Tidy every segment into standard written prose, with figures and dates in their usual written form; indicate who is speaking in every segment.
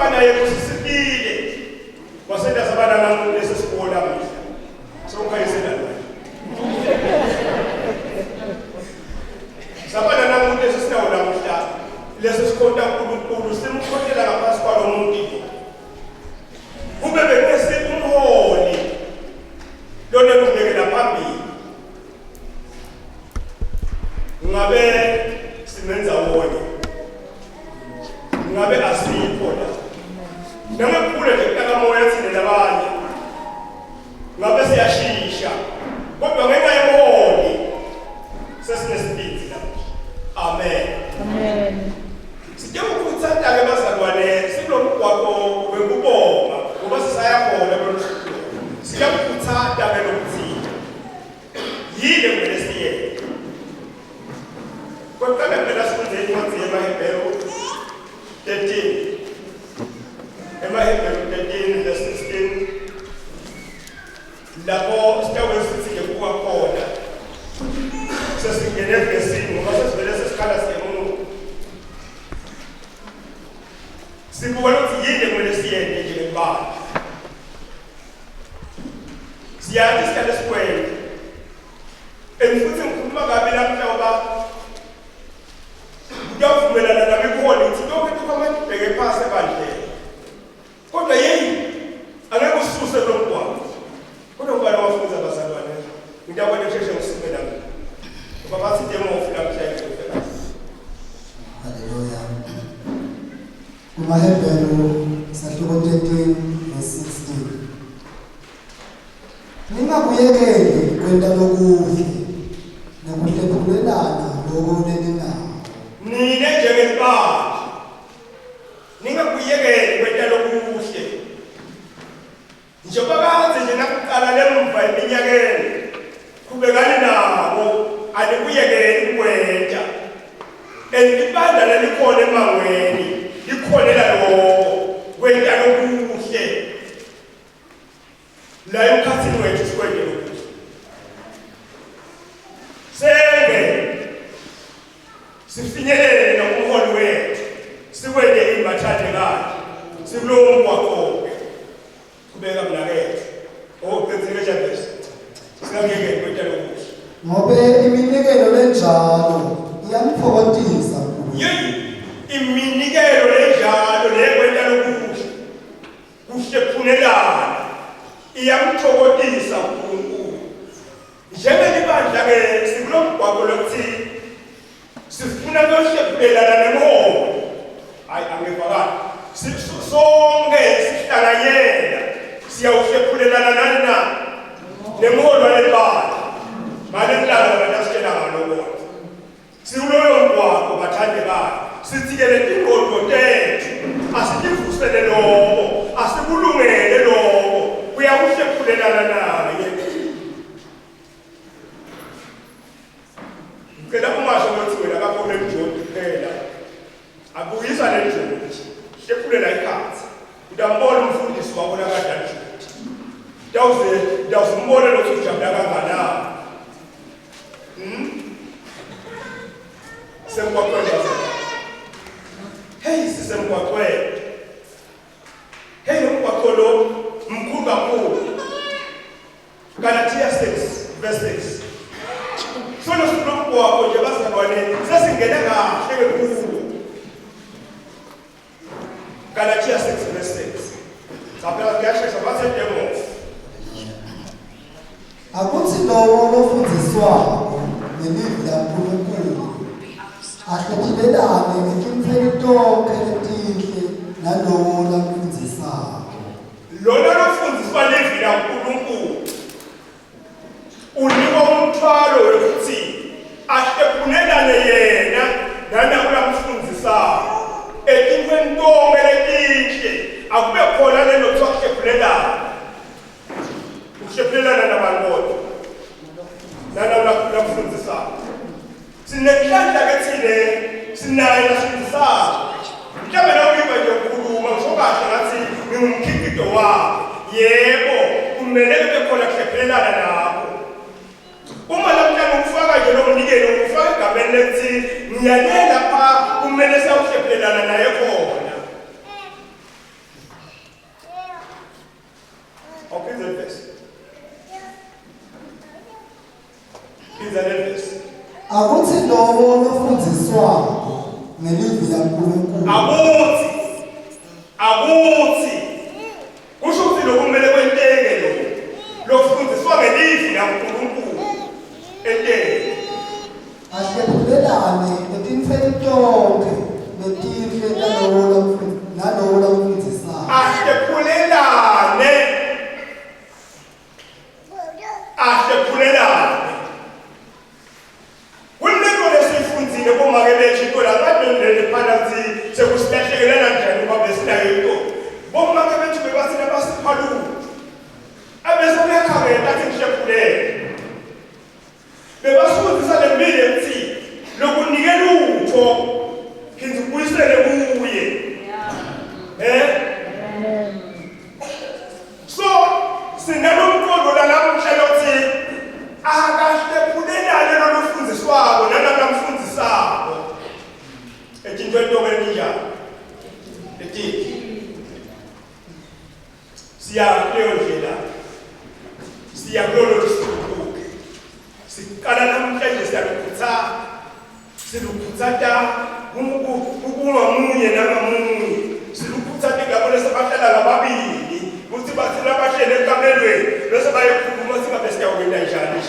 Speaker 1: umfana yethu sisibile wasenda sabana namu lesikole amehla sokukhayisela sabana namu lesinawo namhla lesisikole uNkulunkulu simkhothela ngaphansi kwalo muntu kube bese umholi lona kubekela phambili ngabe simenza wonke ngabe asipho la noma kuphule nje kukamoya thina labanye ngabe siyashisha kodwa ngenxa yemholi sesinesibindi la amen
Speaker 2: Amen.
Speaker 1: sidinga ukuthanda ke bazalwane sinomgwaqo wekubonga ngoba sisayabona lokuhlupho siyakuthanda ke lokuthina yile kumele siyenze kodwa phela sifunde incwadi yeMahebheru 13 eMahebheru 13 verse 16 lapho sitawube sithi ke kuwa khona sesingene evesini ngoba sesivele sesikhala siyemuntu sibona ukuthi yini kumele siyenze njengebandla siyathi sihlale sikwenze futhi ngikhuluma kabi namhla ngoba kuyavumelana nami kuholi ukuthi lokho kufanele ubheke phasi ebandleni kodwa yini angeke ususe lo mgwaqo kodwa ubani wafunza abazalwane into yakwena sheshe ngisipela ngoba bathi demo ofika mhlawumbe
Speaker 3: Haleluya. Kumahebheru sahluko 13 verse 16. Ningakuyekeli kwenta lokuhle nokuhlephulelana lokuneninawo.
Speaker 1: nine njengebandla ningakuyekeli kwenta lokuhle njengoba kanje nje nakuqala lemva eminyakeni kubekani nabo anikuyekeli kwenta elibandla lelikhona emangweni likhonela lokho kwenta lokuhle la emkhathini wethu sikwente lokuhle senge sifinyelele nokuholi wethu sikwende imbathane kahle sikulowo mgwaqo kubeka mnakethu okuqedzile njalo singangeke kwenta lokuhle
Speaker 3: Ngobe iminikelo lenjalo iyamphokotisa.
Speaker 1: yeyi iminikelo lenjalo lekwenta lokuhle kuhlephunelana iyamthokozisa uNkulunkulu njengelibandla ke sikulomgwaqo lokuthi sifuna ukuhlephulelana nemholo hayi angevakala sonke sihlanganyela siyawuhlephulelana nani na nemholo lebandla manje kulala abantu asitshela ngalokho sikuloyo mgwaqo bathandekayo sithi-ke letinqondo tethu asitivusele lokho asikulungele lokho kuyakuhlephulelana naye ngicela ungasho ukuthi wena kakho lenjodi kuphela abuyisa lenjodi hlephulela ikhathi utambona umfundisi wakho nakade njodi ndawuzimbona lokhu ujabula kanganani semgwaqweni hey sisemgwaqweni hey umgwaqo lo mkhulu kakhulu Galatia 6 verse 6 sona sinomgwaqo nje bazalwane sesingena kahle kakhulu Galatia 6 verse 6 saphela kuyashesha bathe demo
Speaker 3: Akuthi lowo lofundiswayo nelivi laNkulunkulu ahlethulelane ngetimfeni tonke letinhle nalowo lamfundisayo.
Speaker 1: lona lofundiswa livi laNkulunkulu unikwa umthwalo wokuthi ahlephulelane yena nanakulamfundisayo etimfeni tonke letinhle akube khona lelo kuthiwa kuhlephulelana ukuhlephulelana nabantu nanakulamfundisayo sinenhlanhla ke thine sinayo nafundisayo mhlawumbe nawuyiva nje ukukhuluma kusho kahle ngathi ngingumkhiqido wakho yebo kumele kube khona kuhlephulelana nakho uma namhlanje ukufaka nje lo mnikelo ufaka egameni lekuthi ngiyalela pha kumele sawuhlephulelana naye khona
Speaker 3: akuthi lowo lofundiswayo ngelizwi laNkulunkulu
Speaker 1: akuthi kusho ukuthi lokumele kwenteke lokufundiswa ngelizwi laNkulunkulu enteke
Speaker 3: ahlephulelane etimfeni tonke netifo nalowo lamfundisayo
Speaker 1: ahlephulelane kulento lesiyifundzile bomake bethu into labadondele phakathi sekusilahlekelela njani ngoba besinayo into bomake bethu bebasina basiphaluka abese kuyakhangela athi ngihlephulele bebasifundisa lembili ethi lokunikela utho phinde ubuyisele kuye so sinanomqondo lalamuhla lokuthi akahlephulelane lolufundiswako nalakamfundisako ethinto entokweni njani ethi siya kuleyo ndlela siya kulolo lusuku siqala namhlanje silukhutsata ukungamunye nangamunye silukhutsate ngabona sebahlala ngababili ukuthi bathina bahlele ekamelweni bese bayekhuluma singabe siyawena njani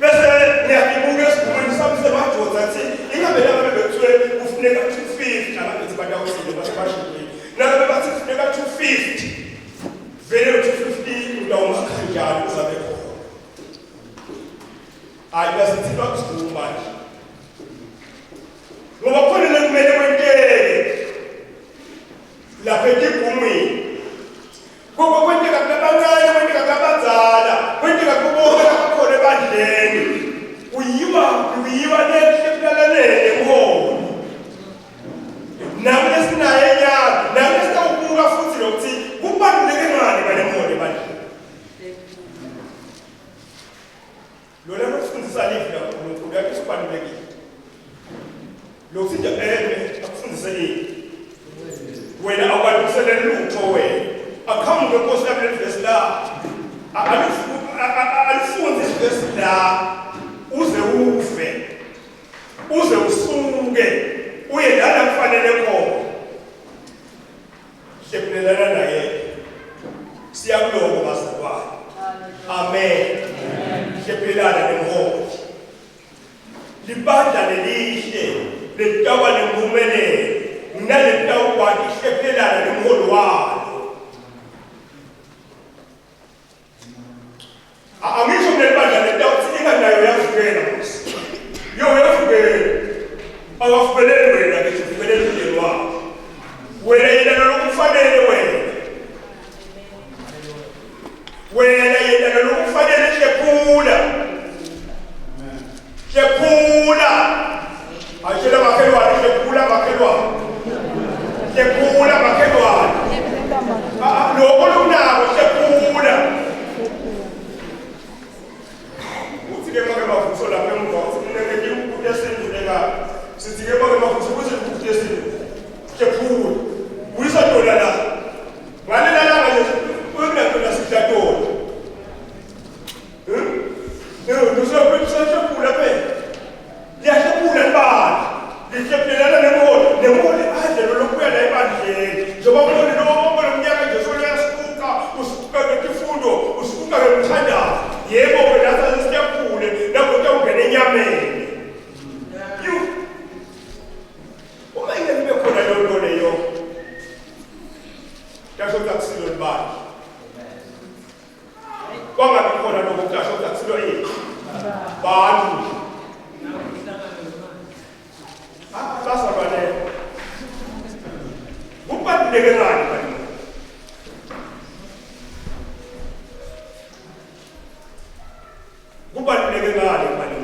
Speaker 1: bese ngiyakibuka esikhumeni sami semadoda athi ingabe laba bebethwe kufuneka 250 ababethi badawusile basebashile nabe bathi kufuneka 250 vele 250 udawuma kanjani uzabe khona hayi basithi bakusikhuluma manje ngoba khona lekumele kwenteke lapha etigumweni koko kwenteka kunabancane kwenteka kubazala kwenteka kubona abakhona ebandleni uyiwa nehlephulalalele emholo nawe lesinayo enyaka nawe lesitawubuka futhi lokuthi kubaluleke ngani bale mholo ebandleni lona lokufundisa livi laNkulunkulu yakho isibalulekile lokuthi nje akufundise livi wena awubalungiseleli lutho wena akhambe kwenkosi yami levesi la alifunde isivesi la uze usuke uye lana kufanele khona hlephulelana naye siyakuloko bazalwane amen hlephulelana nemholi libandla lelihle lelitawa nempumelelo nalelitawukwati hlephulelana nemholi walo angisho kunelibandla letawuthi inganayo yavukela musi yavukela awafubeleli wena ngithi uvukele umndeni wakho wena yena lokufanele wena yena lokufanele hlephula ayishela makhelwane hlephula makhelwane lokho lokunako hlephula uthi-ke make mavuso lapha emuva uthi kuneke impuphu yesenduleka sithi-ke make mavuso kuze impuphu yesindu hlephula buyisa tona la ngalela langa nje kunatona sidlatona nosehlephula phela liyahlephula libandla lihlephulelana nemholi ibandlelo lokubuya la ebandleni njengoba umholi lowo lomnyaka nje usuka ngetifundo usuka ngemthandazo yebo wena sasiyaphule lapho utawungena enyameni uma ingeke ibe khona leyo nto leyo tasho takusilo libandla kwangabi khona lokho tasho takusilo yini bantu basabane kubaluleke ngani bani kubaluleke ngani bani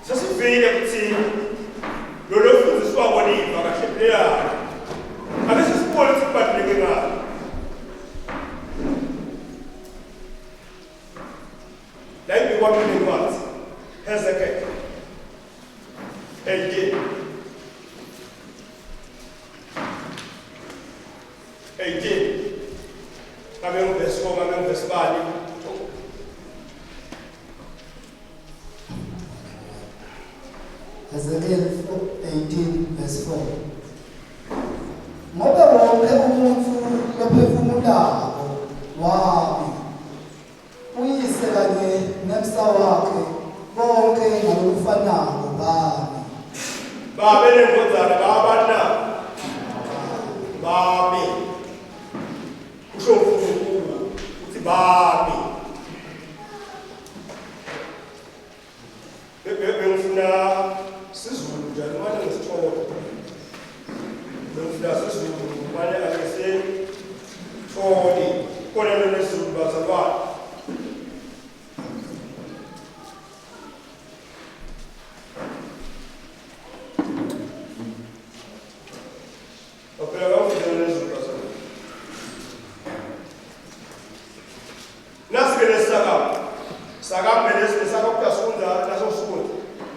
Speaker 1: sasivile ukuthi lolo fundiswa kwaliva kahlephulelana akese sibone ukuthi kubaluleke ngani la ibikwaphile kwathi Hezekiah Kami verse 4, kami verse 5.
Speaker 3: Ezekiel 18 verse 4. Ngoba wonke umuntu lophefumulako wami uyise kanye nemsa wakhe bonke ngokufanayo bami.
Speaker 1: Babe lendvodzana babana bami kusho uNkulunkulu uthi bami. Bengifuna sizulu njalo manje ngisithola. Bengifuna sizulu manje akese tholi kona nesizulu bazalwane.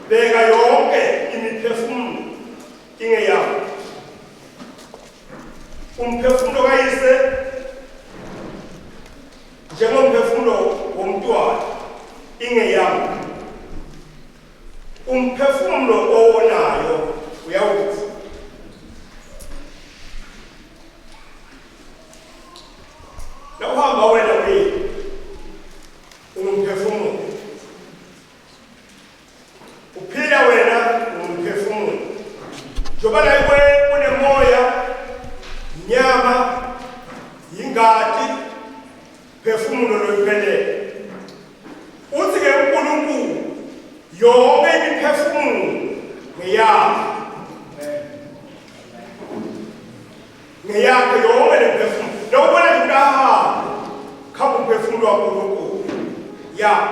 Speaker 1: Beka yonke imiphefumulo ingeyakho. Umphefumulo kayise njengomphefumulo womntwana ingeyakho. Umphefumulo owonayo uyawuthi. Nawuhamba wena umphefumulo. Uphila wena umphefumulo. Njoba la iwe unemoya, inyama, ingati, phefumulo loyiphelele. Uthi ke uNkulunkulu yonke imiphefumulo ngeyakho. Ngeyakho yonke lemphefumulo. Nawubona nje kahamba khamba umphefumulo waNkulunkulu. Ya.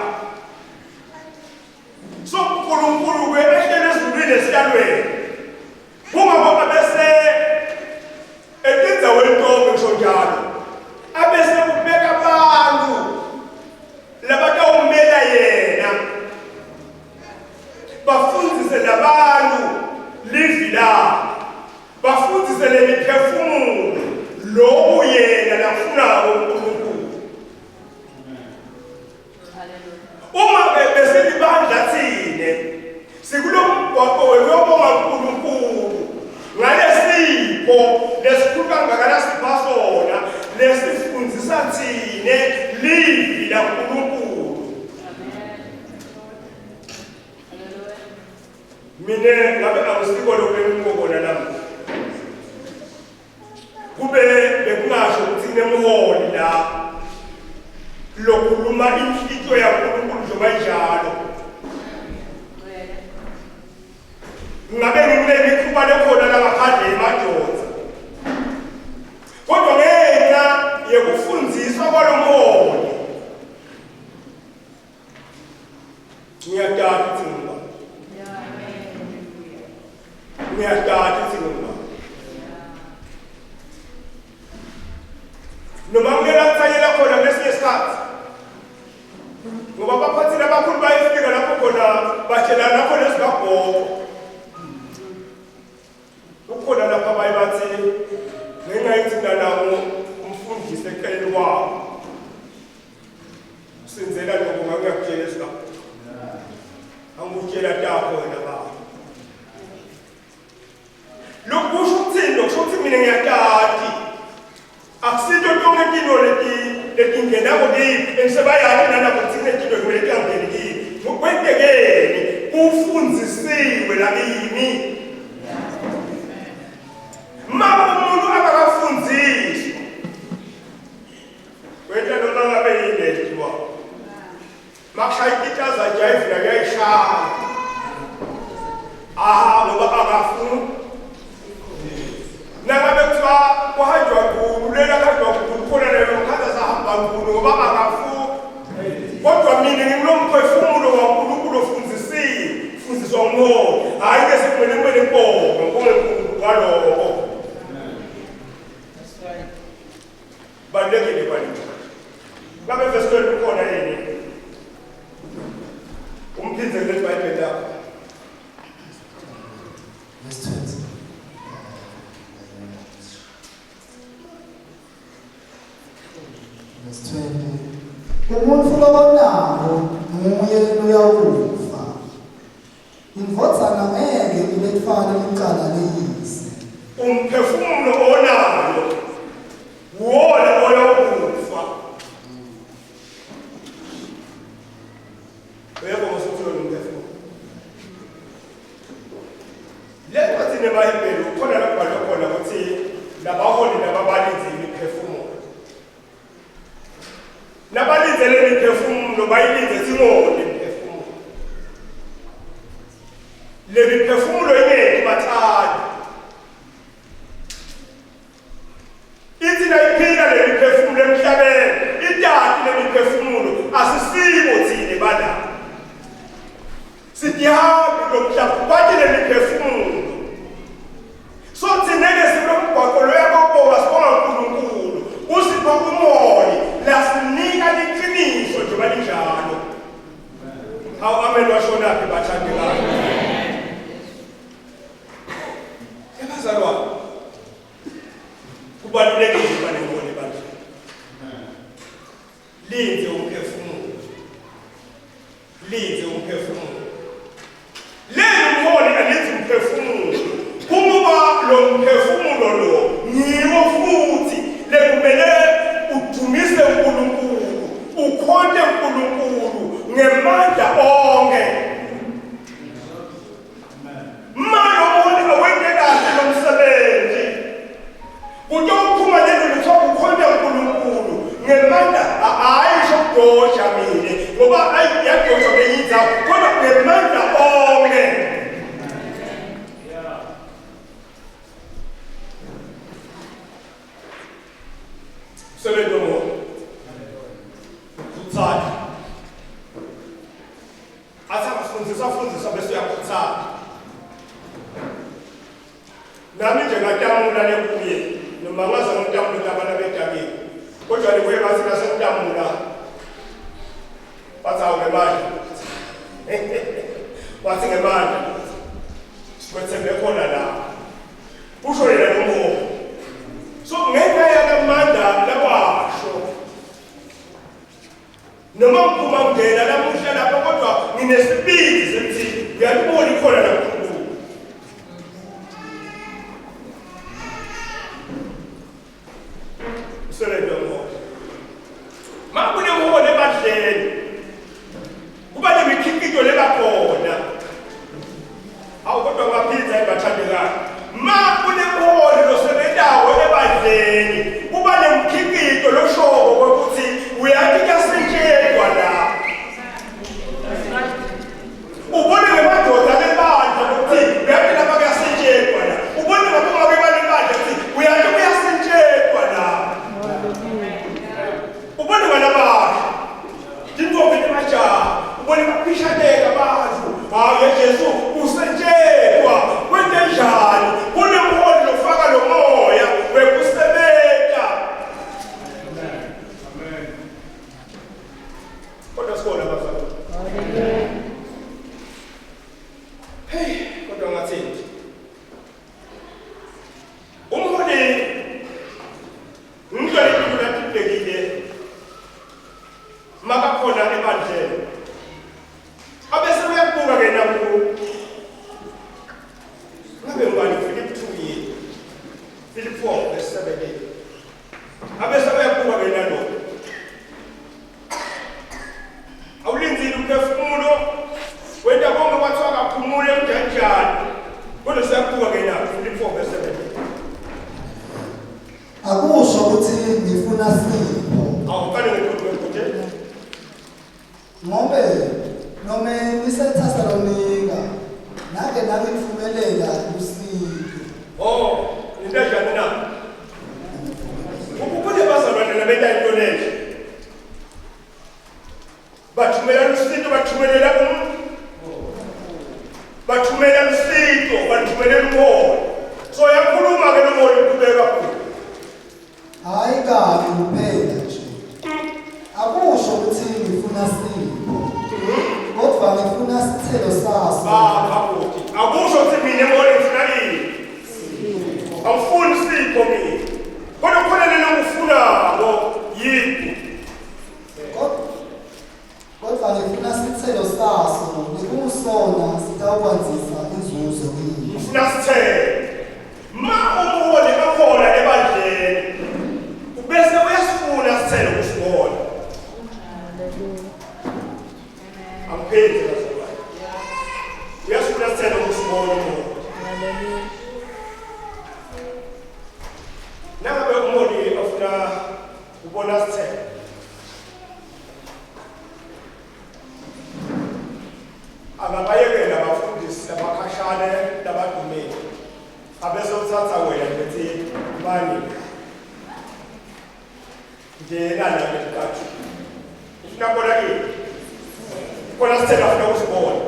Speaker 1: So uNkulunkulu ehlele ezulwini esikalweni kungaba bese etinza wentombi ngisho njalo abese kubeka abantu labatawumela yena bafundzise labantu livi la bafundzise lemiphefumulo loku yena lafunako uNkulunkulu. Uma bese libandla thine sikulomgwaqo wekuyobonga uNkulunkulu ngalesipho lesikhulu kangaka sipha sona lesifundzisa thine livi la uNkulunkulu. Mina ngabe awusiko lokubona lapho kube bekungasho ukuthi kunemholi la lokuluma inhlityo yaNkulunkulu njengoba injalo. Ngabe ngimele ikhuba lekhona la ngaphandle emadodza. Kodwa ngenxa yekufundiswa kwalomholi ngiyadala ukuthi ngba. Ngiyadala ukuthi ngba. Noma ngela kuthanyela khona ngesinye isikhathi. Ngoba baphathile abakhulu bayifika lapho khona batshela lapho lesibabhoko. Ukhona lapha bayibathi ngenxa yokuthi nawo umfundisi eceleni wabo. Senzela lokho ngakuyakutshela isigaba. Angutshela tapho wena baba. Lokusho ukuthini lokusho ukuthi mina ngiyatati. Akusinto tonke tino letingenako kipi engisebayati nanabo thine tino kumele kangeni kipi. Ngokwentekeni ufundisiwe lakini. Mama umuntu akakafundiswa. Wena noma ngabe yini wabo. Makushaya ikitaza jive la yayishaya. Ngoba akafuni. Nangabe kuthiwa kuhanjwa kulo lela kanjwa kulo khona leyo mkhaza sahamba kulo ngoba akafuni. Kodwa mina ngimlomphefumulo waNkulunkulu ofundiswa umholi. Hayi ke sekumele inkomo kwaloko. Balekile bani. Ngabe verse 12 ukhona yini? Umphindze kule Bible yakho.
Speaker 3: Verse 20. Verse 20. Umuntu lobonayo nguye uyawufa. indvodzana ngeke ibe kufana licala leyise.
Speaker 1: Umphefumulo onayo wona oyokufa. Uyabo ngosuthulo umphefumulo. Letho thina eBhayibheli ukhona lapho kubhalwe khona ukuthi labaholi nababalinzi imiphefumulo. Nabalinzele imiphefumulo bayilinze singone imiphefumulo. Le miphefumulo ingeke bathanda. Ithina iphila le miphefumulo emhlabeni, idadi le miphefumulo asisibo thina bana. Sidihambi lomhlaba kwathi le miphefumulo. So thina ke sinomgwaqo loyabo wasibonga uNkulunkulu. Usipha umoya lasinika liqiniso nje balinjalo. Hawu amen washona phi bathandekayo. Yabazalwa kubalulekile ukuba nengoni bantu. Linze umphefumulo. Linze umphefumulo. Lelo ngoni alenzi umphefumulo. Kuba lo mphefumulo lo ngiwo futhi lekumele udumise uNkulunkulu, ukhonde uNkulunkulu ngemandla onke. Manje umuntu awenze kahle lo msebenzi. Kutophuma lelo lithoba ukhonde uNkulunkulu ngemandla ayisho kudosha mina ngoba ayiyadosha ngiyitha kodwa ngemandla onke. Sebenzo mo. Kutsatha. Asafundisa bese uyakutsatha. Nami nje ngatamula lekuye noma ngaze ngitamula abana bedakeni. Kodwa libuye bathi nasentamula. Bathawu ngemandla. Bathi ngemandla. Sibethembe khona la. Usho yena nomo. So ngenxa yakamandla lawasho noma uphuma ungena lamuhla lapho kodwa nginesibindi sethi uyalibona ikhona la kuNkulunkulu. Sebenza ngoba makune ngone ebadleni kuba nemikhiqizo lebakhona. Awu kodwa ngaphinza ebathandekayo. Makune ngone losebenzayo ebadleni kuba nemikhiqizo loshobo ukuthi uyathi kasentshelwa la. Ubone ngemadoda lebandla ukuthi uyathi lapha kuyasentshelwa la. Ubone ngabonga bebandla ukuthi uyathi kuyasentshelwa la. Ubone ngalabasha tintombi nemajaha ubone baphishaneka abantu. Hawu yeJesu usentshelwa kwente njani kunemholi lofaka lo moya wekusebenza. Amen. Kodwa sikona bazalwa. Amen. Hey, kodwa ngathini? Umholi ngicela ukuthi lathibekile makakhona ebandleni. Abese uyabuka ke naku. Ngabe ngibani Philip 2:8. Philip 4:7. Abese uyabuka ke nalo. Awulinzile umphefumulo wenda bonke kwathiwa kaphumule kanjani. Kodwa siyabuka ke naku Philip 4:7.
Speaker 3: Akusho ukuthi ngifuna sipho.
Speaker 1: Awukale ngikuthi
Speaker 3: ngobe noma niseThesalonika nake nakuphumelela kusipho.
Speaker 1: Oh, indajana na. Ukubone bazalwane labenda intolele. Bathumela usito bathumelela bathumela usito bathumelela umoya. So yakhuluma ke nomoya ukubeka kulo.
Speaker 3: Hayi kabi kuphela nje. Akusho ukuthi ngifuna sipho. Kodwa ngifuna isithelo saso.
Speaker 1: Hakuthi. Akusho ukuthi mina ngone ngifuna yini. Awufuni sipho mina. Kodwa khona lelo ngufunako yini.
Speaker 3: Kodwa ngifuna isithelo saso. sekusona sitawukwazisa inzuzo yini.
Speaker 1: Ngifuna sithele. Ma umholi akhona ebandleni. Ubese uyasifuna sithele ukusibona. Amphenzi lasekhaya. Uyasifuna sithele ukusibona umuntu. Nangabe umholi afuna ubona sithele. Ababayekela abafundisi abakhashane labadumile. Abese uthatha wena bethi mani. Njena nalekhathi. Ufuna bona yini? Kona sithele afuna usibona.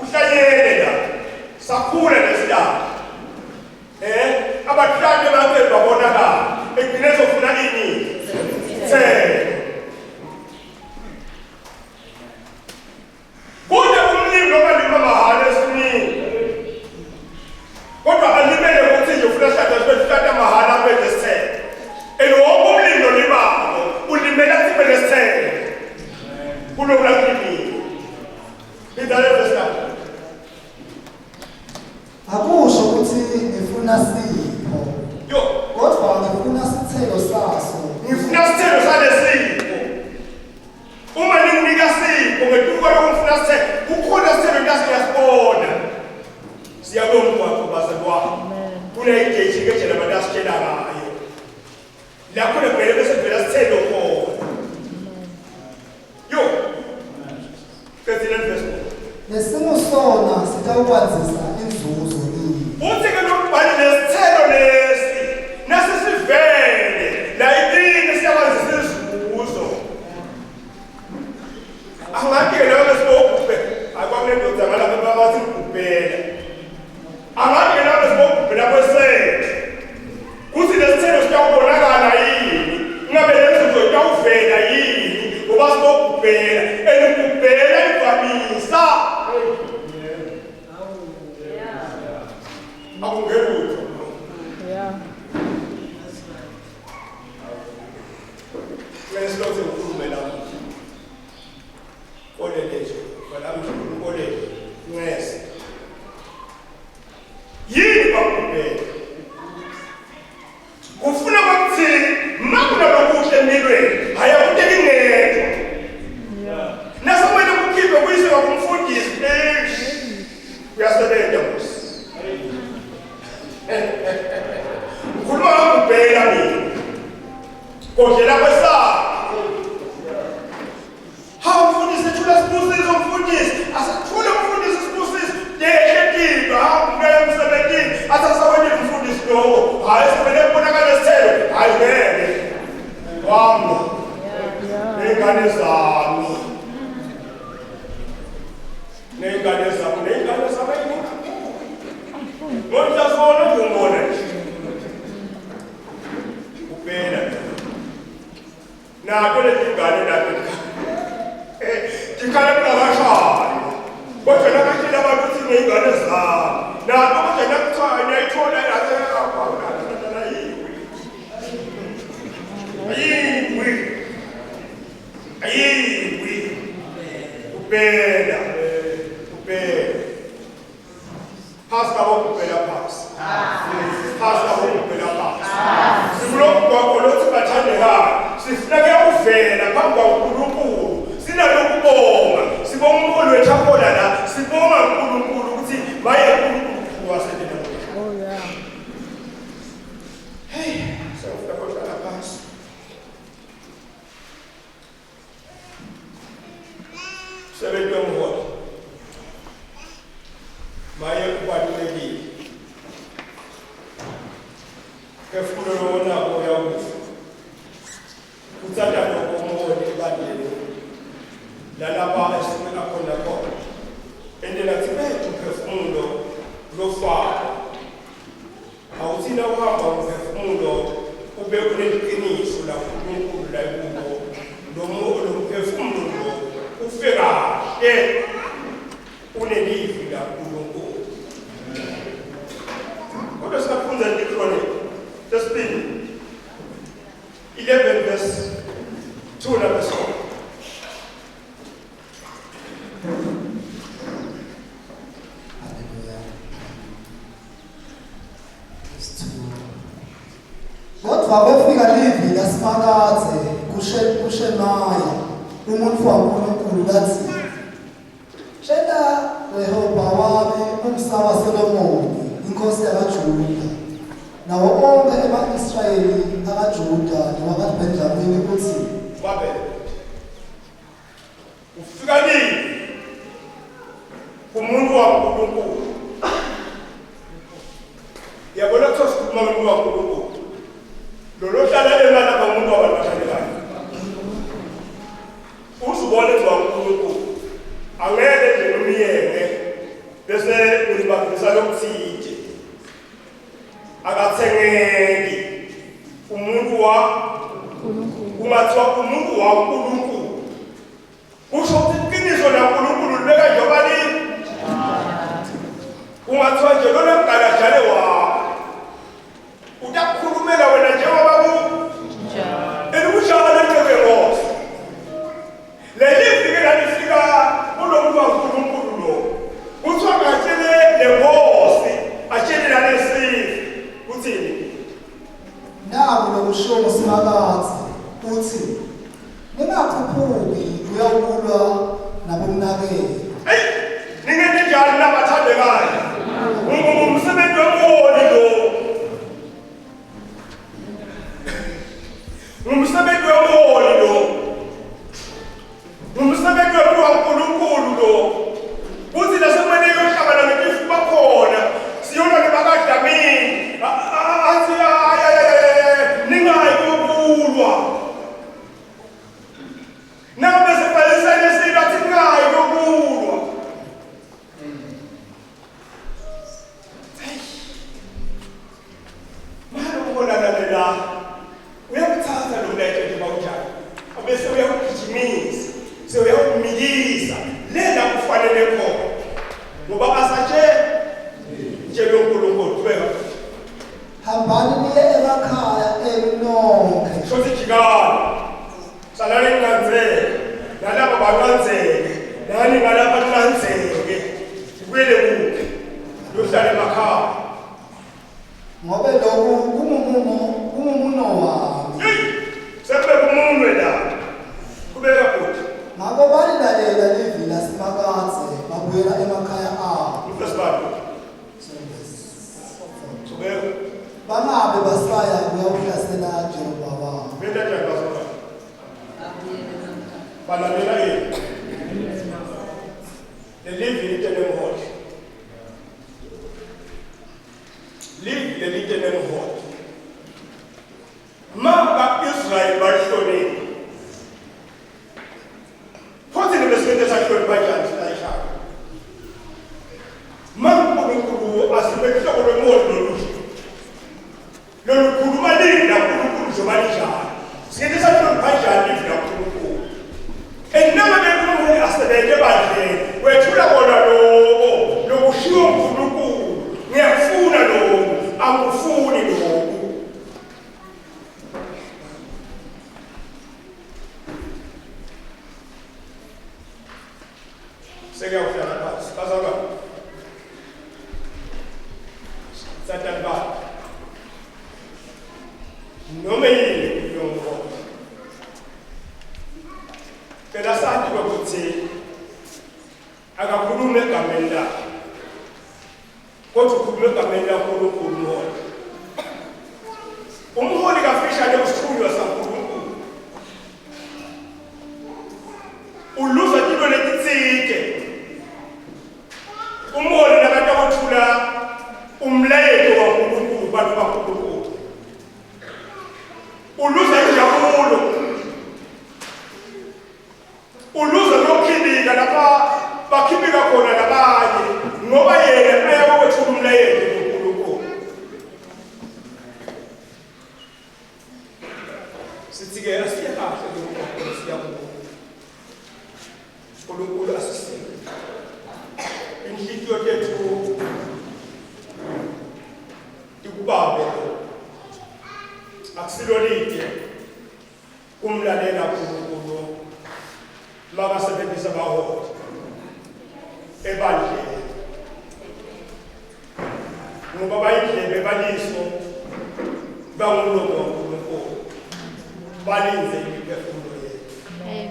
Speaker 1: Uhlanyele la. Sakhula lesidaba. Abahlanje bakhe babonakala. Egcine zofuna ini? Sithele. Kodwa umlimi lobalima mahala esinini. Kodwa alimele ukuthi nje ufuna hlahla mahala benze sithele. Wonke umlimi lolimako ulimela sibele sithele. Kulokula kulimi. Idale besithathu.
Speaker 3: Akusho ukuthi ngifuna sipho.
Speaker 1: Yo,
Speaker 3: Kodwa ngifuna sithelo saso.
Speaker 1: ngifuna sithelo salesipho. Uma nikunika sipho ngetuka lokufuna sithelo, kukhona sithelo ngasiyasibona. Siyabonga kwakho bazalwane. Kuneyigeji ke njena abantu asitshela ngayo. Lapho kumele bese vela sithelo khona. Yo. Kethile verse.
Speaker 3: Lesinusona sitawukwazisa inzuzo yini.
Speaker 1: Uthi ke lokubani lesithelo lesi nasisivele la idini siyakwazisa izibuzo. Angake lawo lesibokube akwamele ndoda ngalapha babathi kubhela. Angake lawo lesibokube lapho esele. Kuthi lesithelo sitawubonakala yini? Ngabe lezinto zitawuvela yini? Ngoba sibokubhela, elikubhela ivamisa. Akungelutho.
Speaker 2: Yeah.
Speaker 1: Lesilothe ukhulume lapho. Oleleje, balami olele. Ngese. Yini bakubhela? Kufuna ukuthi makuna lokuhle empilweni, haya kuteka ingedwa.
Speaker 2: Yeah.
Speaker 1: Nasomele kukhiphe kuyise kumfundisi. Uyasebenza mos. Ukhuluma ngokubhela mina. Kodlela kwesakhe. Hawu mfundisi thula sibusiso mfundisi. Asithule umfundisi sibusiso. Yehlekile hawu ngeke emsebenzini. Asasawena umfundisi lo. Hayi sifele kubonakala isithelo. Hayi ngeke. Wami. Nengane zami. Nengane zami yini? Ngoba sona ngibona nje. Ubhela. Nakho lezingane lapha. Dikhala kulabashaya. Kodwa nakashila abantu ukuthi ngezingane zami. Nakho kodwa nakuthanya ayithola la Ayiwi. Ubhela. Pasta ukubhela phansi. Pasta ukubhela phansi. Sifuna kwakho lothi bathandekayo. Sifuna uvela phambi kwaNkulunkulu. Sinalokubonga. Sibonga uMkhulu wethu akhona la. Sibonga uNkulunkulu ukuthi maye uNkulunkulu waselela.
Speaker 2: Oh yeah.
Speaker 1: Hey, sifuna kodwa phansi. Sebenza umholo. Maye kubalulekile. Kefulo lona oyakufa. Kutsanda nokumoya ebandleni. Lalapha esimela khona. Endela thibethu phefumulo lofaka. Awuthina uhamba ngomphefumulo ube kuneqiniso la uNkulunkulu la kubo. Lo mphefumulo lo ufika unelivi la uNkulunkulu. Kodwa siyafunza Deuteronomy lesibili 11 verse 2 na verse 4.
Speaker 3: Kwafika livi laSimakadze kuShemaya umuntu waNkulunkulu lathi tshela Yehova wami umsana waSolomoni inkosi yakaJuda nawo onke ema-Israyeli akaJuda nawakaBenjamini ukuthi
Speaker 1: babele ufika nini kumuntu waNkulunkulu yabona ukuthi sikhuluma ngomuntu waNkulunkulu lolo hlala emana ngomuntu wabantu uzubona ukuthi waNkulunkulu angeke nje nomyeke bese ulibambisa lokuthije akathengeki umuntu wa kungathiwa umuntu waNkulunkulu kusho ukuthi iqiniso laNkulunkulu libeka njengoba lini kungathiwa nje lona mgalajane wakho utakukhulumela wena njengoba elikushawa lenhloko yenkosi lelivike lalifika kulo muntu waNkulunkulu lo kuthiwa ngatshele lenkosi atshele nalesizwe uthini
Speaker 3: naku lokushiwo nguSimakadze uthi ningaphuphuki uyakulwa nabomnakeni
Speaker 1: ningene njani nabathandekayo umsebenzi wemoli lo umsebenzi wemoli lo umsebenzi waNkulunkulu lo uthi nasemane yohlangana ngebifu bakhona siyona nebakadamini athi ningayi kokulwa nabe sebhalisane silo athi ningayi kokulwa manje ubonana la uyakuthatha lo lethe nje bawujala abese uyakugijimisa sewuyakumikisa lena kufanele khona ngoba asatshe nje loNkulunkulu kubeka
Speaker 3: hambani niye emakhaya enonke
Speaker 1: shothi jikana salale ngilandzele nalapha banandzele nani ngalapha ninandzeke kubuyele kuphi yohlala emakhaya
Speaker 3: ngobe lokhu kungumuno wami
Speaker 1: sepe kumunwe la kubeka futhi
Speaker 3: ngako balilalela livi laSimakadze babuyela emakhaya abo
Speaker 1: ufesibani kubeka
Speaker 3: bangabe basaya kuyawuhlasela Jerobowamu
Speaker 1: benda njani basona balalela yini lelivi litenemholi livi lelitenemholi maka Israyeli bahlonipha futhi nebesikete sahloni banjani sinayishaka maNkulunkulu asibehloko lwemoli lolu khuluma lini naNkulunkulu zobalijani sikete sahloni banjani livi naNkulunkulu enama benkulunkulu asebeke bandleni wethula kona lokho lokushiwo uNkulunkulu ngiyakufuna lokho angikufuni lokho sekuyawuhlala phansi bazalwa Satan ba noma yini kuyongo phela sathi ukuthi akakhulume egameni lakhe kodwa ukhulume egameni laNkulunkulu umholi kafishane kusithunywa saNkulunkulu uluza tilo letitsike umholi nabantu abathula umlayeto waNkulunkulu bantu baNkulunkulu uluza injabulo uluza nokukhibika lapha bakhibika khona nabanye ngoba yena ayakwethula umlayeto woNkulunkulu sithi-ke asiye kahle lokukhona siyabona uNkulunkulu asisize inhliziyo yethu ikubambe akusilo lide kumlalela uNkulunkulu makasebenzisa baholi ebandleni ngoba bayidlebe baliso bangumlomo waNkulunkulu balinze imiphefumulo yethu.
Speaker 2: Amen.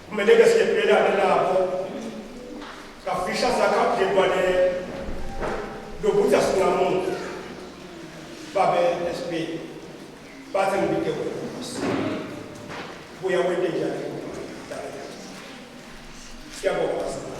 Speaker 1: Kumele ke siyephelane nabo kafisha zakabhekwane lokuthi asingamuntu babe esibili bathi ngibike wena buya wende njani siyabonga sana.